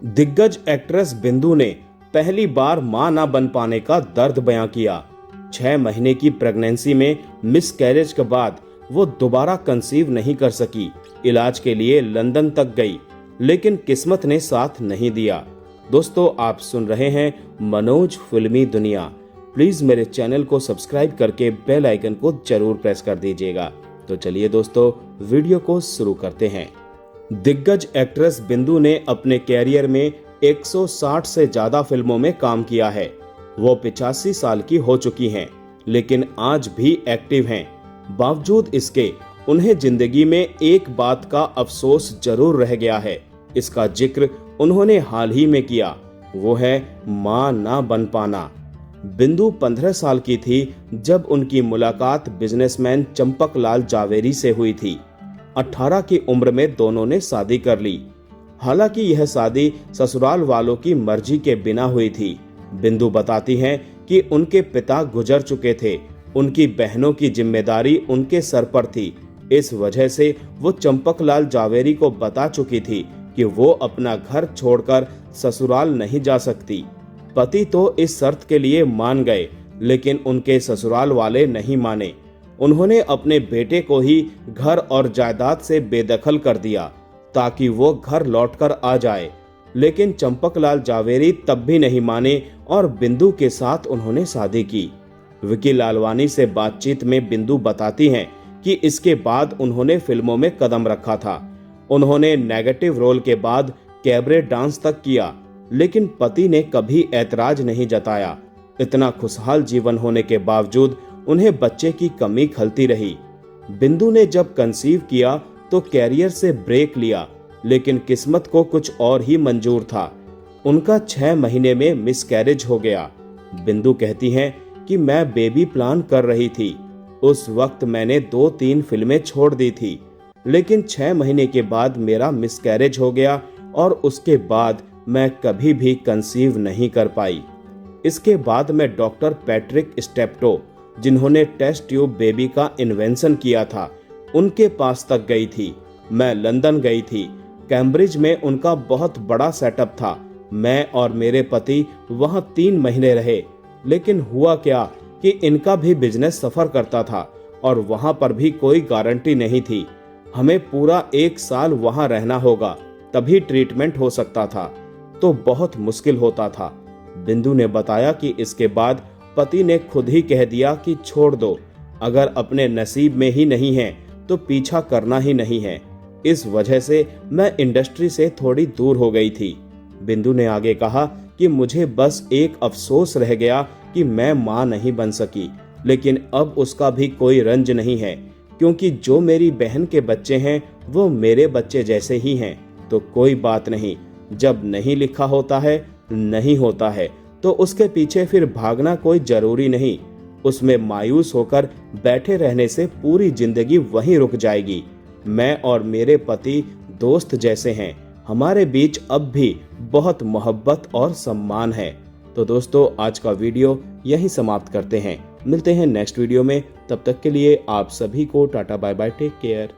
दिग्गज एक्ट्रेस बिंदु ने पहली बार मां ना बन पाने का दर्द बयां किया। 6 महीने की प्रेगनेंसी में मिसकैरेज के बाद वो दोबारा कंसीव नहीं कर सकी। इलाज के लिए लंदन तक गई, लेकिन किस्मत ने साथ नहीं दिया। दोस्तों, आप सुन रहे हैं मनोज फिल्मी दुनिया। प्लीज मेरे चैनल को सब्सक्राइब करके बेल आइकन को जरूर प्रेस कर दीजिएगा। तो चलिए दोस्तों, वीडियो को शुरू करते हैं। दिग्गज एक्ट्रेस बिंदु ने अपने कैरियर में 160 से ज्यादा फिल्मों में काम किया है। वो 85 साल की हो चुकी हैं, लेकिन आज भी एक्टिव हैं। बावजूद इसके उन्हें जिंदगी में एक बात का अफसोस जरूर रह गया है। इसका जिक्र उन्होंने हाल ही में किया, वो है मां ना बन पाना। बिंदु 15 साल की थी जब उनकी मुलाकात बिजनेसमैन चंपक लाल जावेरी से हुई थी। 18 की उम्र में दोनों ने शादी कर ली। हालांकि यह शादी ससुराल वालों की मर्जी के बिना हुई थी। बिंदु बताती हैं कि उनके पिता गुजर चुके थे। उनकी बहनों की जिम्मेदारी उनके सर पर थी। इस वजह से वो चंपक लाल जावेरी को बता चुकी थी कि वो अपना घर छोड़कर ससुराल नहीं जा सकती। पति तो इस शर्त के लिए मान गए, लेकिन उनके ससुराल वाले नहीं माने। उन्होंने अपने बेटे को ही घर और जायदाद से बेदखल कर दिया ताकि वो घर लौटकर आ जाए। लेकिन चंपक लाल जावेरी तब भी नहीं माने और बिंदु के साथ उन्होंने शादी की। विकी लालवानी से बातचीत में बिंदु बताती हैं कि इसके बाद उन्होंने फिल्मों में कदम रखा था। उन्होंने नेगेटिव रोल के बाद कैबरे डांस तक किया, लेकिन पति ने कभी ऐतराज नहीं जताया। इतना खुशहाल जीवन होने के बावजूद उन्हें बच्चे की कमी खलती रही। बिंदु ने जब कंसीव किया तो कैरियर से ब्रेक लिया, लेकिन किस्मत को कुछ और ही मंजूर था। उनका 6 महीने में मिसकैरेज हो गया। बिंदु कहती हैं कि मैं बेबी प्लान कर रही थी। उस वक्त मैंने 2-3 फिल्में छोड़ दी थी, लेकिन 6 महीने के बाद मेरा मिसकैरेज हो गया और उसके बाद मैं कभी भी कंसीव नहीं कर पाई। इसके बाद मैं डॉक्टर पैट्रिक स्टेप्टो, जिन्होंने टेस्ट ट्यूब बेबी का इन्वेंशन किया था, उनके पास तक गई थी। मैं लंदन गई थी। कैम्ब्रिज में उनका बहुत बड़ा सेटअप था। मैं और मेरे पति वहां 3 महीने रहे, लेकिन हुआ क्या कि इनका भी बिजनेस सफर करता था और वहां पर भी कोई गारंटी नहीं थी। हमें पूरा 1 साल वहां रहना होगा, तभी ट्रीटमेंट हो सकता था, तो बहुत मुश्किल होता था। बिंदु ने बताया कि इसके बाद पति ने खुद ही कह दिया कि छोड़ दो, अगर अपने नसीब में ही नहीं है तो पीछा करना ही नहीं है। इस वजह से मैं इंडस्ट्री से थोड़ी दूर हो गई थी। बिंदु ने आगे कहा कि मुझे बस एक अफसोस रह गया कि मैं मां नहीं बन सकी, लेकिन अब उसका भी कोई रंज नहीं है, क्योंकि जो मेरी बहन के बच्चे हैं वो मेरे बच्चे जैसे ही हैं। तो कोई बात नहीं, जब नहीं लिखा होता है नहीं होता है, तो उसके पीछे फिर भागना कोई जरूरी नहीं। उसमें मायूस होकर बैठे रहने से पूरी जिंदगी वहीं रुक जाएगी। मैं और मेरे पति दोस्त जैसे हैं, हमारे बीच अब भी बहुत मोहब्बत और सम्मान है। तो दोस्तों, आज का वीडियो यहीं समाप्त करते हैं। मिलते हैं नेक्स्ट वीडियो में। तब तक के लिए आप सभी को tata bye bye, take care.